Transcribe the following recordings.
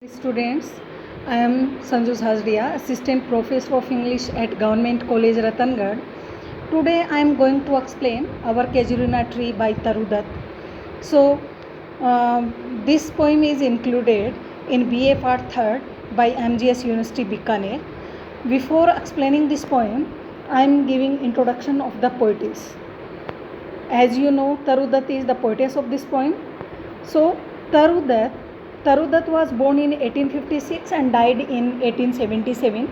Students, I am Sanju Hazdia, Assistant Professor of English at Government College Ratangad. Today I am going to explain our Casuarina tree by Taru Dutt. So, this poem is included in BA Part 3rd by MGS University Bikaner. Before explaining this poem, I am giving introduction of the poetess. As you know, Taru Dutt is the poetess of this poem. So, Taru Dutt was born in 1856 and died in 1877.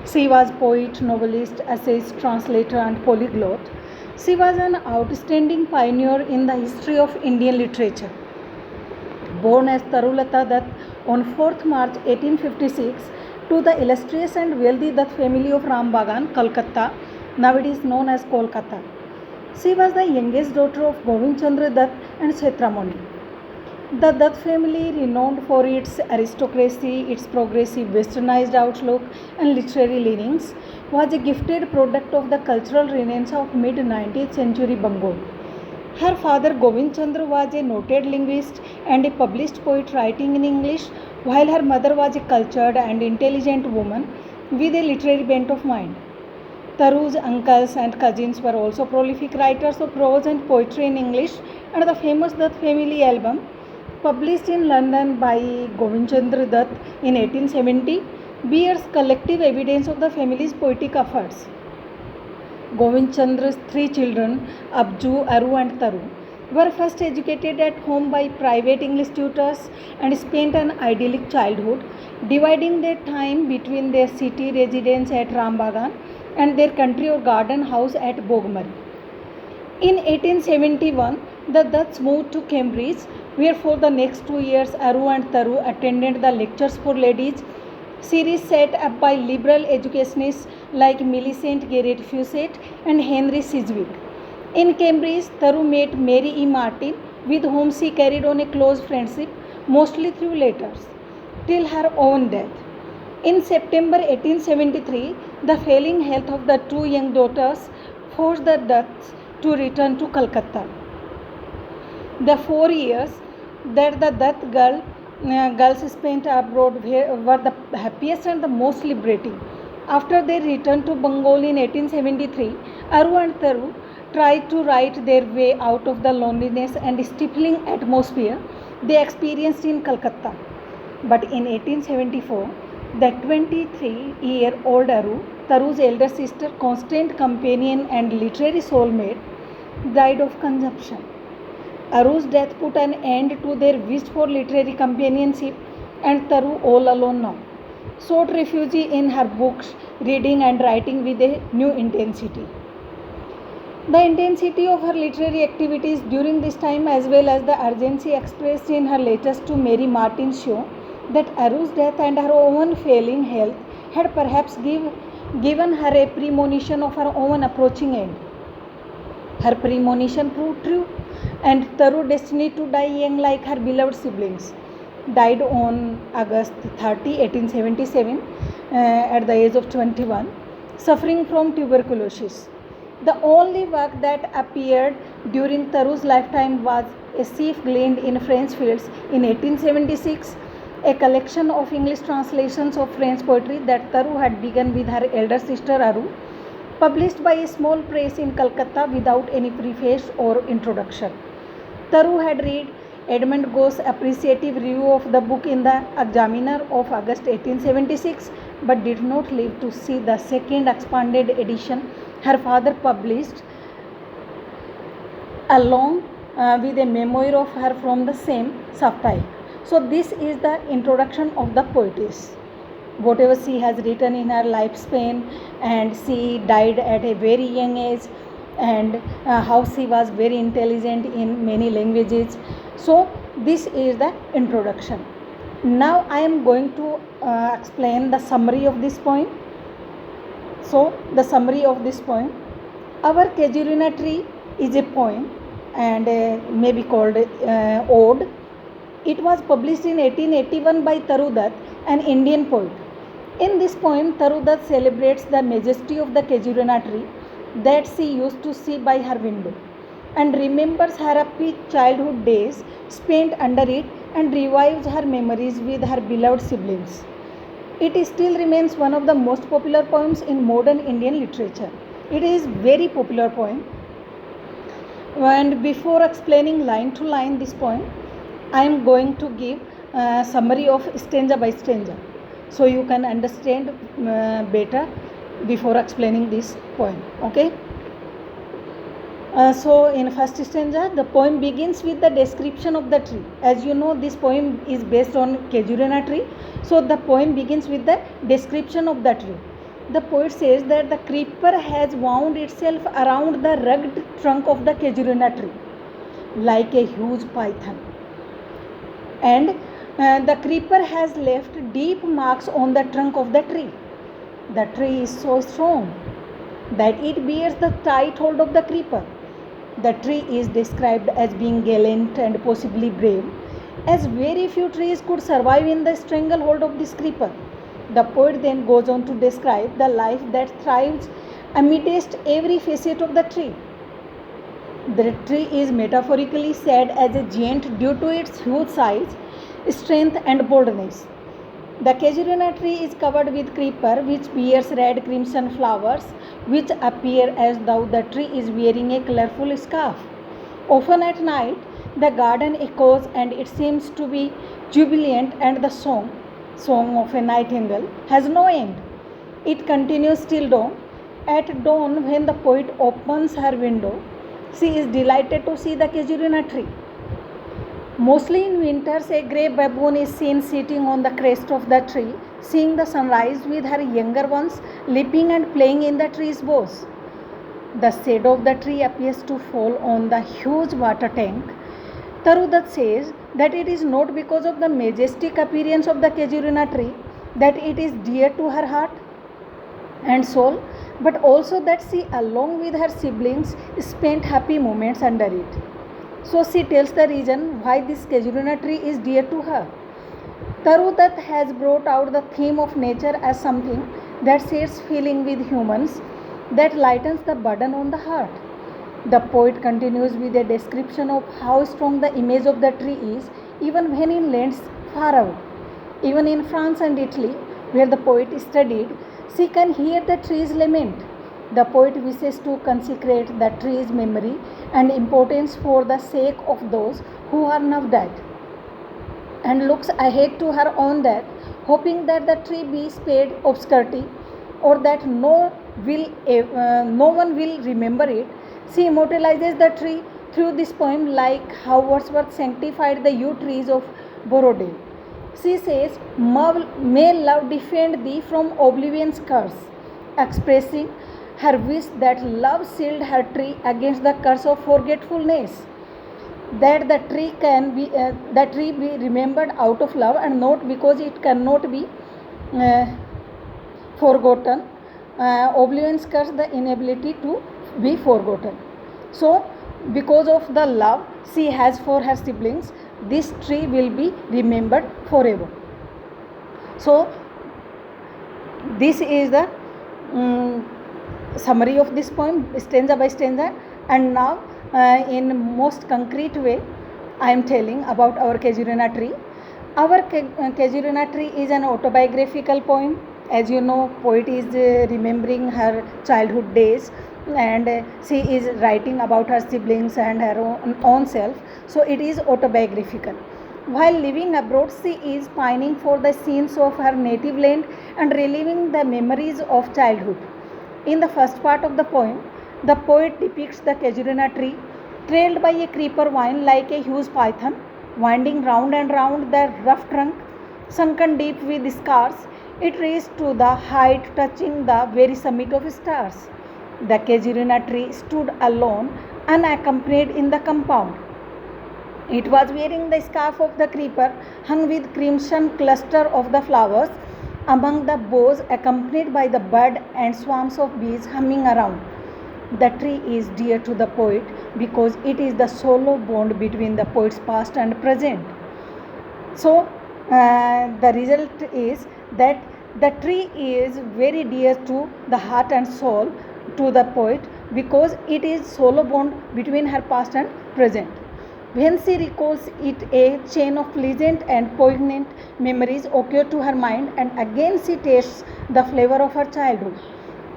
She was poet, novelist, essayist, translator and polyglot. She was an outstanding pioneer in the history of Indian literature. Born as Tarulata Dutt on 4th March 1856 to the illustrious and wealthy Dutt family of Rambagan, Calcutta, nowadays known as Kolkata. She was the youngest daughter of Govind Chandra Dutt and Kshetramani. The Dutt family, renowned for its aristocracy, its progressive westernized outlook and literary leanings, was a gifted product of the cultural renaissance of mid-19th century Bengal. Her father Govind Chandra was a noted linguist and a published poet writing in English, while her mother was a cultured and intelligent woman with a literary bent of mind. Taru's uncles and cousins were also prolific writers of prose and poetry in English, and the famous Dutt family album, published in London by Govind Chandra Dutt in 1870, bears collective evidence of the family's poetic efforts. Govind Chandra's three children, Abju, Aru and Taru, were first educated at home by private English tutors and spent an idyllic childhood, dividing their time between their city residence at Rambagan and their country or garden house at Bogmari. In 1871, the Dutts moved to Cambridge, where for the next 2 years Aru and Taru attended the Lectures for Ladies series set up by liberal educationists like Millicent Garrett Fawcett and Henry Sidgwick. In Cambridge, Taru met Mary E. Martin, with whom she carried on a close friendship, mostly through letters, till her own death. In September 1873, the failing health of the two young daughters forced the Dutts to return to Calcutta. The 4 years that the Dutt girls spent abroad were the happiest and the most liberating. After their return to Bengal in 1873, Aru and Taru tried to write their way out of the loneliness and stifling atmosphere they experienced in Calcutta. But in 1874, the 23-year-old Aru, Taru's elder sister, constant companion and literary soulmate, died of consumption. Aru's death put an end to their wish for literary companionship, and Taru, all alone now, sought refuge in her books, reading and writing with a new intensity. The intensity of her literary activities during this time, as well as the urgency expressed in her letters to Mary Martin, show that Aru's death and her own failing health had perhaps given her a premonition of her own approaching end. Her premonition proved true, and Taru, destined to die young like her beloved siblings, died on August 30, 1877, at the age of 21, suffering from tuberculosis. The only work that appeared during Taru's lifetime was a sheaf gleaned in French fields in 1876, a collection of English translations of French poetry that Taru had begun with her elder sister Aru, published by a small press in Calcutta without any preface or introduction. Taru had read Edmund Goe's appreciative review of the book in the Examiner of August 1876, but did not live to see the second expanded edition her father published, along with a memoir of her from the same Saptaik. So this is the introduction of the poetess. Whatever she has written in her lifespan, and she died at a very young age, and how she was very intelligent in many languages. So this is the introduction. Now I am going to explain the summary of this poem. So the summary of this poem: Our Casuarina Tree is a poem and may be called ode. It was published in 1881 by Taru Dutt, an Indian poet. In this poem, Taru Dutt celebrates the majesty of the Casuarina tree that she used to see by her window, and remembers her happy childhood days spent under it and revives her memories with her beloved siblings. It still remains one of the most popular poems in modern Indian literature. It is very popular poem. And before explaining line to line this poem, I am going to give a summary of stanza by stanza, so you can understand better before explaining this poem. Okay. So in first stanza, the poem begins with the description of the tree. As you know, this poem is based on Khejurina tree. So the poem begins with the description of the tree. The poet says that the creeper has wound itself around the rugged trunk of the Khejurina tree like a huge python. And the creeper has left deep marks on the trunk of the tree. The tree is so strong that it bears the tight hold of the creeper. The tree is described as being gallant and possibly brave, as very few trees could survive in the stranglehold of this creeper. The poet then goes on to describe the life that thrives amidst every facet of the tree. The tree is metaphorically said as a giant due to its huge size, strength, and boldness. The Khejurina tree is covered with creeper, which bears red crimson flowers, which appear as though the tree is wearing a colorful scarf. Often at night, the garden echoes and it seems to be jubilant, and the song of a nightingale, has no end. It continues till dawn. At dawn, when the poet opens her window, she is delighted to see the Khejurina tree. Mostly in winters, a grey baboon is seen sitting on the crest of the tree, seeing the sunrise with her younger ones leaping and playing in the tree's boughs. The shadow of the tree appears to fall on the huge water tank. Tarudat says that it is not because of the majestic appearance of the Khejurina tree that it is dear to her heart and soul, but also that she, along with her siblings, spent happy moments under it. So she tells the reason why this Khejurina tree is dear to her. Tarudat has brought out the theme of nature as something that shares feeling with humans, that lightens the burden on the heart. The poet continues with a description of how strong the image of the tree is, even when in lands far away. Even in France and Italy, where the poet studied, she can hear the tree's lament. The poet wishes to consecrate the tree's memory and importance for the sake of those who are now dead, and looks ahead to her own death, hoping that the tree be spared obscurity, or that no one will remember it. She immortalizes the tree through this poem, like how Wordsworth sanctified the yew trees of Borrowdale. She says, "May love defend thee from oblivion's curse," expressing her wish that love shield her tree against the curse of forgetfulness, that the tree be remembered out of love and not because it cannot be forgotten. Oblivion's curse, the inability to be forgotten. So because of the love she has for her siblings, this tree will be remembered forever. So this is the summary of this poem, stanza by stanza. And now in most concrete way, I am telling about our Khejurina tree. Our Khejurina tree is an autobiographical poem. As you know, poet is remembering her childhood days, and she is writing about her siblings and her own self. So it is autobiographical. While living abroad, she is pining for the scenes of her native land and reliving the memories of childhood. In the first part of the poem, the poet depicts the Khejurina tree trailed by a creeper vine like a huge python, winding round and round the rough trunk, sunken deep with scars. It reached to the height touching the very summit of stars. The Khejurina tree stood alone, unaccompanied in the compound. It was wearing the scarf of the creeper, hung with crimson cluster of the flowers among the boughs, accompanied by the bud and swarms of bees humming around. The tree is dear to the poet because it is the solo bond between the poet's past and present. So the result is that the tree is very dear to the heart and soul to the poet because it is solo bond between her past and present. When she recalls it, a chain of pleasant and poignant memories occur to her mind, and again she tastes the flavor of her childhood.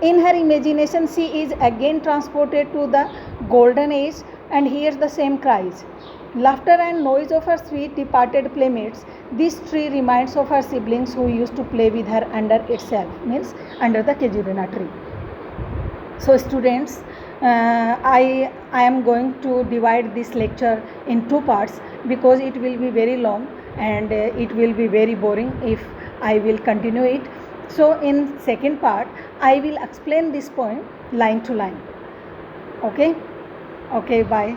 In her imagination, she is again transported to the golden age and hears the same cries. Laughter and noise of her sweet departed playmates. This tree reminds of her siblings who used to play with her under itself, means under the Kejurina tree. So students, I am going to divide this lecture in two parts because it will be very long and it will be very boring if I will continue it. So in second part I will explain this point line to line. Okay, bye.